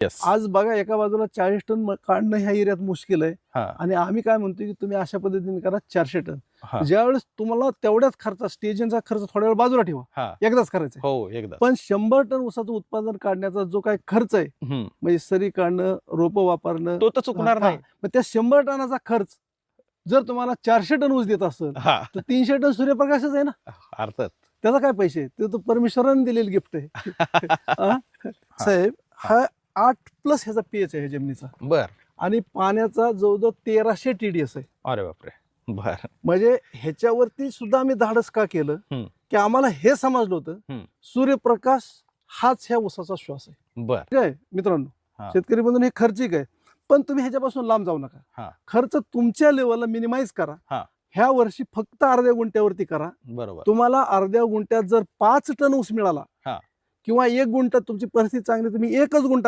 Yes. आज बघा एका बाजूला 40 टन काढणं ह्या एरियात मुश्किल आहे हा आणि आम्ही काय म्हणतोय की तुम्ही अशा पद्धतीने करा 400 टन. हा ज्यावेळेस तुम्हाला तेवढ्याच खर्च स्टेजनचा खर्च थोड्या वेळ बाजूला ठेवा, हा एकदाच करायचं. हो एकदा. पण 100 टन ऊसाचं उत्पादन काढण्याचा जो काय खर्च आहे, म्हणजे सरी काढणं, रोपं वापरणं, तो तर चुकणार हा, नाही. मग त्या 100 टनाचा खर्च जर तुम्हाला 400 टन ऊस देत असेल हा तर 300 टन सूर्यप्रकाशच आहे ना. अर्थात. त्याचा काय पैसे, ते तर परमेश्वराने दिलेलं गिफ्ट आहे. हा? साहेब, हा 8+ ह्याचा पीएच आहे जमिनीचा बर. आणि पाण्याचा जवळजवळ 1300 TDS आहे. अरे बापरे. बर. म्हणजे ह्याच्यावरती सुद्धा आम्ही धाडस का केलं की आम्हाला हे समजलं होतं सूर्यप्रकाश हाच ह्या ऊसाचा श्वास आहे. बर. काय मित्रांनो, हा. शेतकरी बंधूंनो, हे खर्चिक आहे, पण तुम्ही ह्याच्यापासून लांब जाऊ हा. नका. खर्च तुमच्या लेवलला मिनिमाइज करा. हा. ह्या वर्षी फक्त अर्ध्या गुंठ्यावरती करा. बरोबर. तुम्हाला अर्ध्या गुंठ्यात जर 5 टन ऊस मिळाला हा. किंवा 1 गुंठा तुमची परिस्थिती चांगली, तुम्ही 1च गुंठा